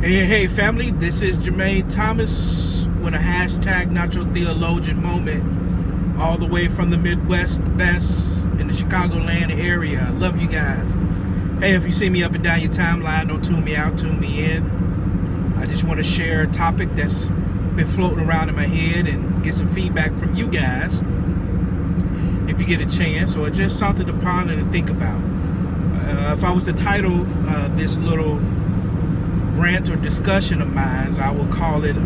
Hey, family, this is Jermaine Thomas with a hashtag Not Your Theologian moment, all the way from the Midwest, the best in the Chicagoland area. I love you guys. Hey, if you see me up and down your timeline, don't tune me out, tune me in. I just want to share a topic that's been floating around in my head and get some feedback from you guys if you get a chance, or just something to ponder and think about. If I was to title this little rant or discussion of mine, I would call it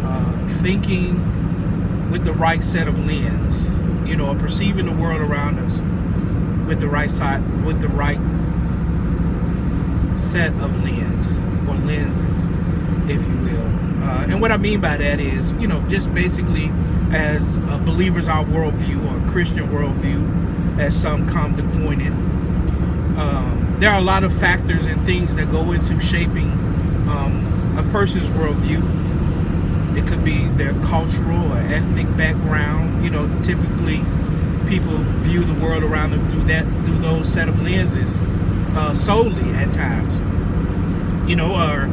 thinking with the right set of lens, or perceiving the world around us with the right set of lens, or lenses, if you will. And what I mean by that is, just basically as believers, our worldview, or Christian worldview, as some come to coin it. There are a lot of factors and things that go into shaping a person's worldview. It could be their cultural or ethnic background. Typically people view the world around them through those set of lenses, solely at times. Or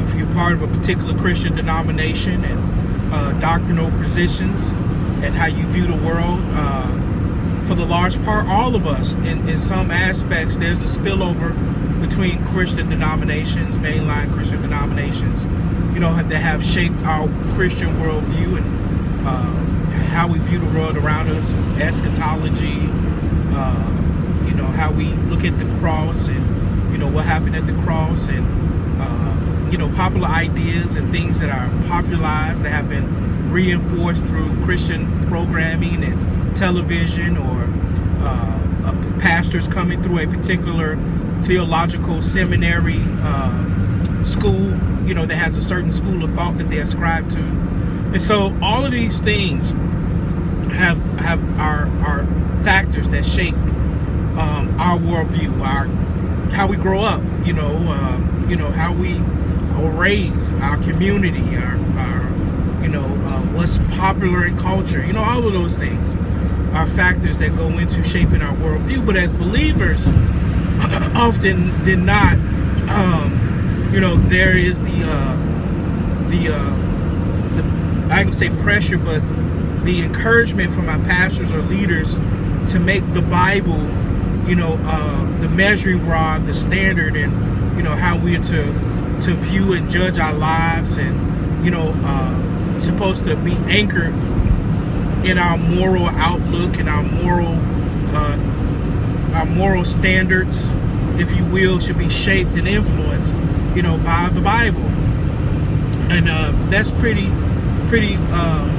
if you're part of a particular Christian denomination and doctrinal positions and how you view the world, for the large part, all of us, in some aspects, there's a spillover between Christian denominations, mainline Christian denominations, that have shaped our Christian worldview and how we view the world around us, eschatology, how we look at the cross and, what happened at the cross, and, popular ideas and things that are popularized that have been reinforced through Christian programming and television, or pastors coming through a particular theological seminary school, that has a certain school of thought that they ascribe to. And so all of these things have our factors that shape our worldview, how we grow up, how we are raised, our community, our what's popular in culture, all of those things are factors that go into shaping our worldview. But as believers, often than not, there is the I ain't gonna say pressure, but the encouragement from our pastors or leaders to make the Bible, the measuring rod, the standard, and how we are to view and judge our lives, and supposed to be anchored in our moral outlook and our moral standards, if you will, should be shaped and influenced, by the Bible. And that's pretty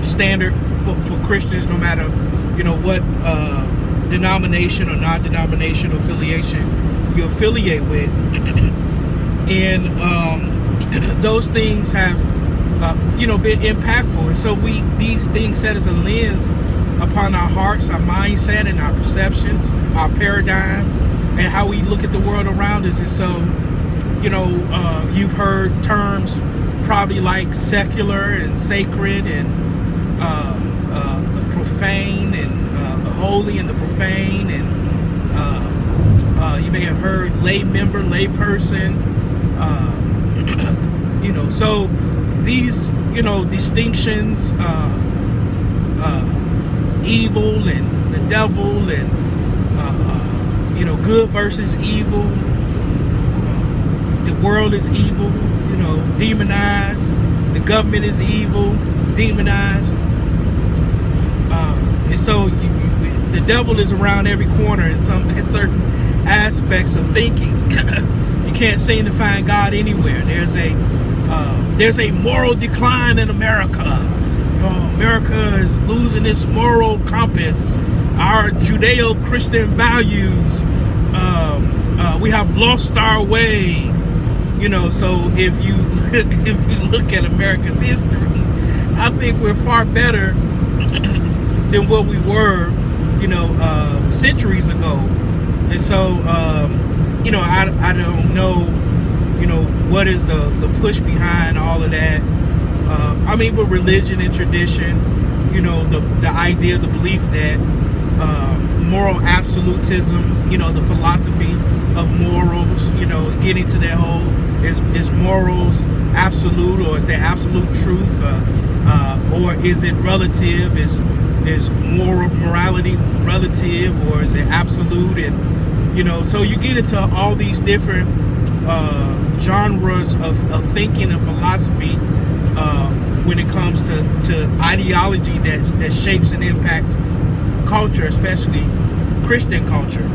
standard for Christians, no matter what denomination or non-denominational affiliation you affiliate with. And those things have been impactful. And so these things set as a lens upon our hearts, our mindset, and our perceptions, our paradigm, and how we look at the world around us. And so, you've heard terms probably like secular and sacred, and the profane, and the holy and the profane, and you may have heard lay member, lay person, so these distinctions, evil and the devil, and good versus evil, the world is evil, demonized, the government is evil, demonized, and so the devil is around every corner in certain aspects of thinking. You can't seem to find God anywhere. There's a moral decline in America. America is losing its moral compass, our Judeo-Christian values. We have lost our way. So if you look at America's history, I think we're far better than what we were, centuries ago. And so, I don't know, what is the push behind all of that. With religion and tradition, the idea, the belief that moral absolutism, the philosophy of morals, getting to that whole is morals absolute, or is there absolute truth, or is it relative? Is morality relative, or is it absolute? And so you get into all these different genres of thinking and philosophy when it comes to ideology that shapes and impacts culture, especially Christian culture.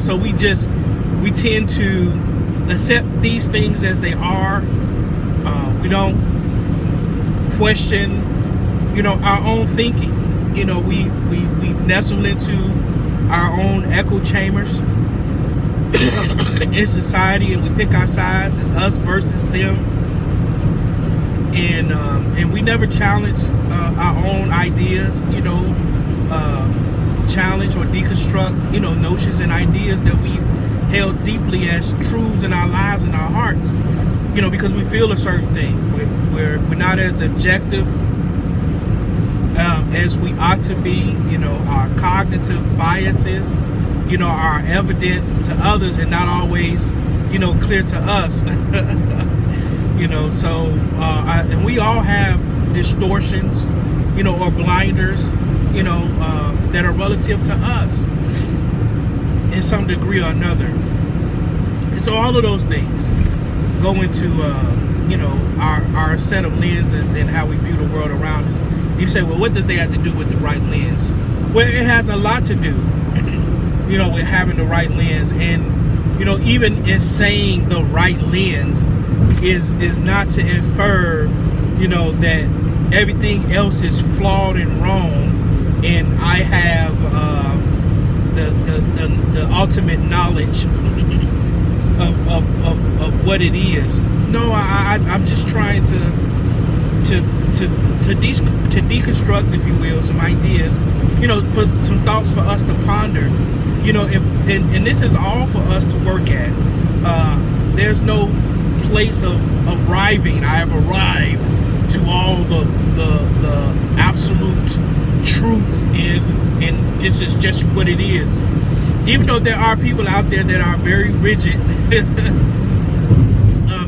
So we tend to accept these things as they are. We don't question, our own thinking. We nestle into our own echo chambers in society, and we pick our sides. It's us versus them, and we never challenge our own ideas. Challenge or deconstruct, notions and ideas that we've held deeply as truths in our lives and our hearts. Because we feel a certain thing. We're not as objective as we ought to be. Our cognitive biases, are evident to others and not always, clear to us. And we all have distortions, or blinders, that are relative to us in some degree or another. And so all of those things go into, our set of lenses and how we view the world around us. You say, well, what does that have to do with the right lens? Well, it has a lot to do, with having the right lens. And, even in saying the right lens is not to infer, that everything else is flawed and wrong, and I have the ultimate knowledge of what it is. No, I'm just trying to deconstruct, if you will, some ideas, for some thoughts for us to ponder. And this is all for us to work at. There's no place of arriving. I have arrived to all the absolute truth, and this is just what it is. Even though there are people out there that are very rigid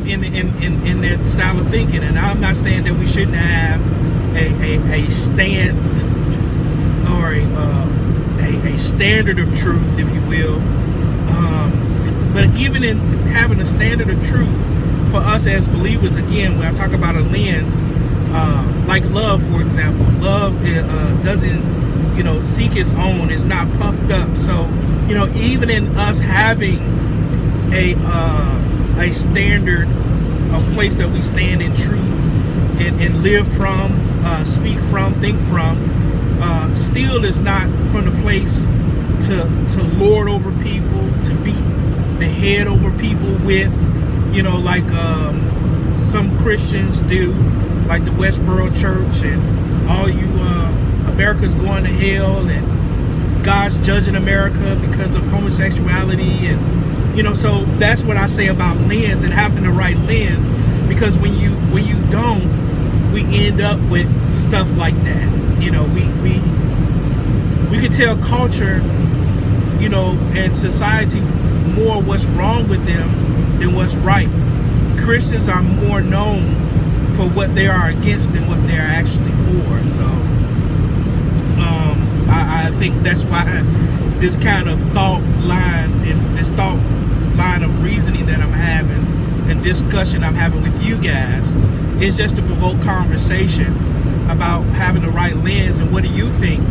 in their style of thinking, and I'm not saying that we shouldn't have a stance or a standard of truth, if you will. But even in having a standard of truth for us as believers, again, when I talk about a lens, like love, for example, love doesn't, seek its own. It's not puffed up. So, even in us having a standard, a place that we stand in truth and live from, speak from, think from, still is not from the place to lord over people, to beat the head over people with, like some Christians do, like the Westboro Church, and all you America's going to hell, and God's judging America because of homosexuality. And so that's what I say about lens and having the right lens, because when you don't, we end up with stuff like that. We can tell culture, and society more what's wrong with them than what's right. Christians are more known for what they are against than what they are actually for. So I think that's why this kind of thought line and this thought line of reasoning that I'm having and discussion I'm having with you guys is just to provoke conversation about having the right lens, and what do you think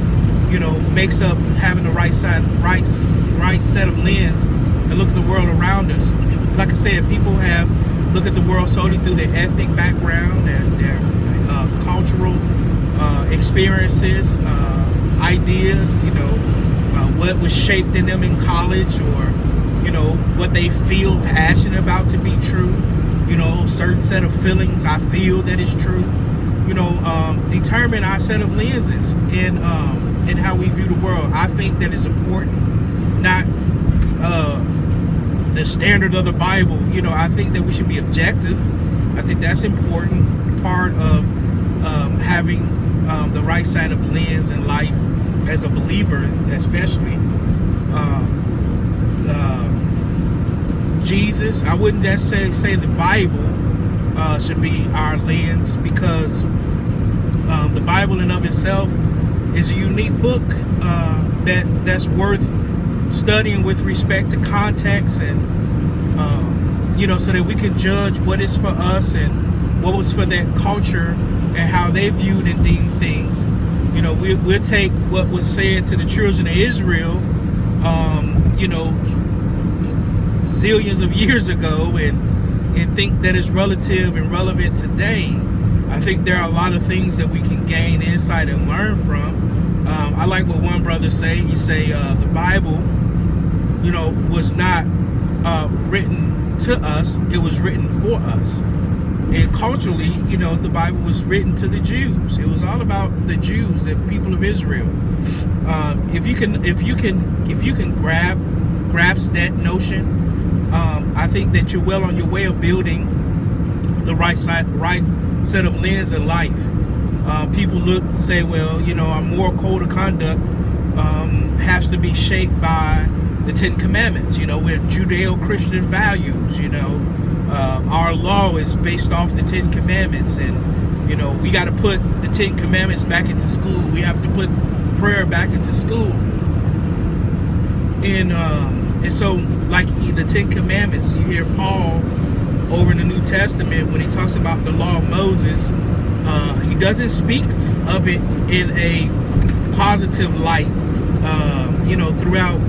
makes up having the right set of lens and look at the world around us. Like I said, people have looked at the world solely through their ethnic background and their cultural experiences, ideas, what was shaped in them in college, or what they feel passionate about to be true, certain set of feelings I feel that is true, determine our set of lenses in how we view the world. I think that it's important, not the standard of the Bible. I think that we should be objective. I think that's important part of having the right side of lens in life as a believer, especially. Jesus. I wouldn't just say the Bible should be our lens, because the Bible in of itself is a unique book that's worth studying with respect to context, and so that we can judge what is for us and what was for that culture and how they viewed and deemed things. We'll take what was said to the children of Israel, zillions of years ago, and think that it's relative and relevant today. I think there are a lot of things that we can gain insight and learn from. I like what one brother say. He say the Bible, was not written to us; it was written for us. And culturally, the Bible was written to the Jews. It was all about the Jews, the people of Israel. If you can grasp that notion, I think that you're well on your way of building the right set of lens in life. People say, well, our moral code of conduct has to be shaped by the Ten Commandments. We're Judeo-Christian values. Our law is based off the Ten Commandments, and we got to put the Ten Commandments back into school. We have to put prayer back into school, and so like the Ten Commandments, you hear Paul over in the New Testament when he talks about the law of Moses. He doesn't speak of it in a positive light, throughout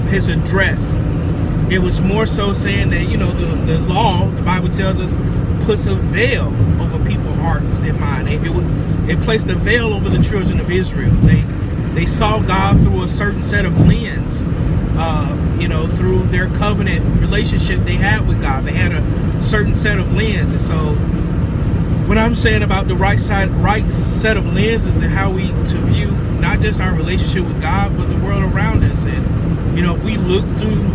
his address. It was more so saying that the law, the Bible tells us, puts a veil over people's hearts and mind. It placed a veil over the children of Israel. They saw God through a certain set of lens, through their covenant relationship they had with God. They had a certain set of lens. And so what I'm saying about the right set of lenses and how we to view not just our relationship with God, but the world around us. And if we look through,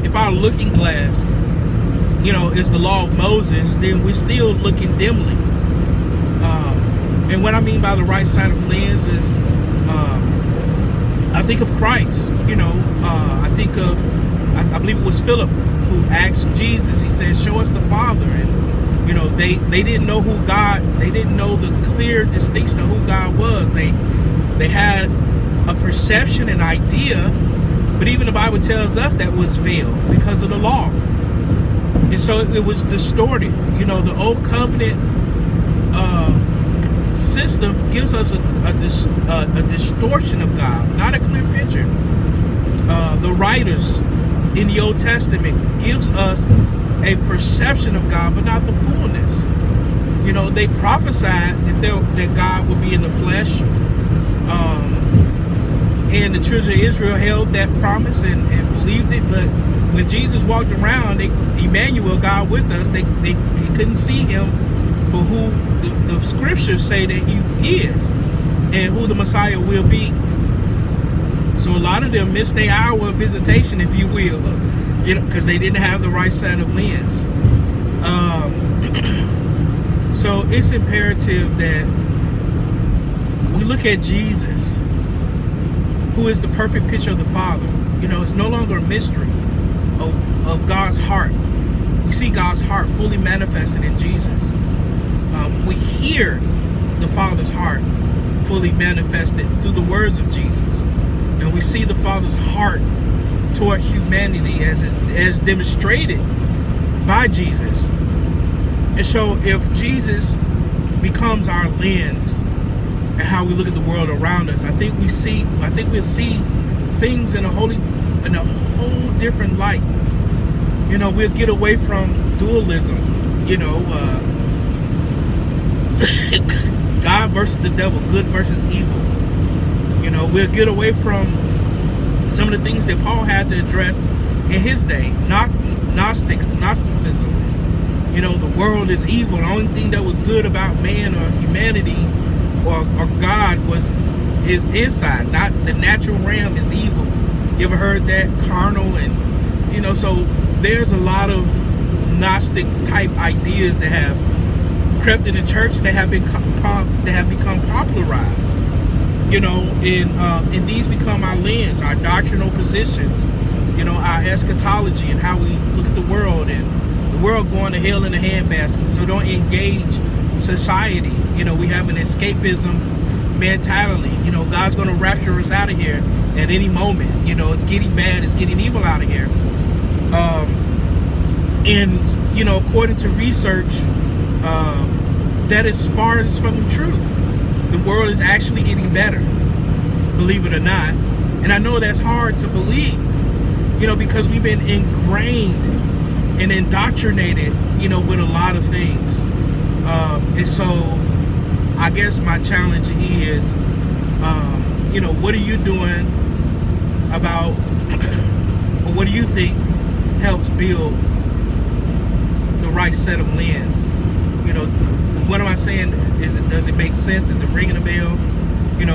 if our looking glass, is the law of Moses, then we're still looking dimly. And what I mean by the right side of lens is, I think of Christ. I think of, I believe it was Philip who asked Jesus. He said, "Show us the Father." And they didn't know who God. They didn't know the clear distinction of who God was. They had a perception, an idea. But even the Bible tells us that was veiled because of the law. And so it was distorted. The old covenant system gives us a distortion of God, not a clear picture. The writers in the Old Testament gives us a perception of God, but not the fullness. They prophesied that God would be in the flesh. And the children of Israel held that promise and believed it. But when Jesus walked around, Emmanuel, God with us, they couldn't see him for who the scriptures say that he is and who the Messiah will be. So a lot of them missed their hour of visitation, if you will, because they didn't have the right set of lens. So it's imperative that we look at Jesus, who is the perfect picture of the Father. It's no longer a mystery of God's heart. We see God's heart fully manifested in Jesus. We hear the Father's heart fully manifested through the words of Jesus. And we see the Father's heart toward humanity as demonstrated by Jesus. And so if Jesus becomes our lens and how we look at the world around us, I think we'll see things in a whole different light. We'll get away from dualism, God versus the devil, good versus evil. We'll get away from some of the things that Paul had to address in his day, Gnosticism. The world is evil. The only thing that was good about man or humanity or God was his inside, not the natural realm is evil. You ever heard that? Carnal, and so there's a lot of Gnostic type ideas that have crept in the church that have become popularized. And these become our lens, our doctrinal positions. our eschatology and how we look at the world, and the world going to hell in a handbasket. So don't engage society. We have an escapism mentality. God's going to rapture us out of here at any moment. It's getting bad, it's getting evil out of here. And according to research, that is far as from the truth. The world is actually getting better, believe it or not. And I know that's hard to believe, because we've been ingrained and indoctrinated, with a lot of things. And so I guess my challenge is, what are you doing about, or what do you think helps build the right set of lens? What am I saying? Does it make sense? Is it ringing a bell?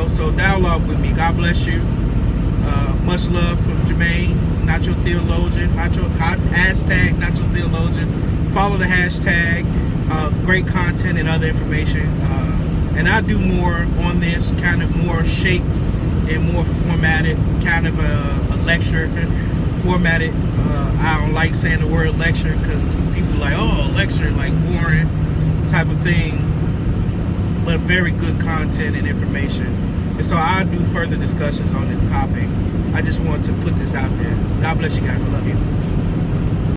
So dialogue with me. God bless you. Much love from Jermaine, not your theologian. Hashtag not your theologian. Follow the hashtag. Great content and other information. And I do more on this, kind of more shaped and more formatted, kind of a lecture formatted. I don't like saying the word lecture because people are like, oh, lecture, like boring type of thing, but very good content and information. And so I'll do further discussions on this topic. I just want to put this out there. God bless you guys. I love you.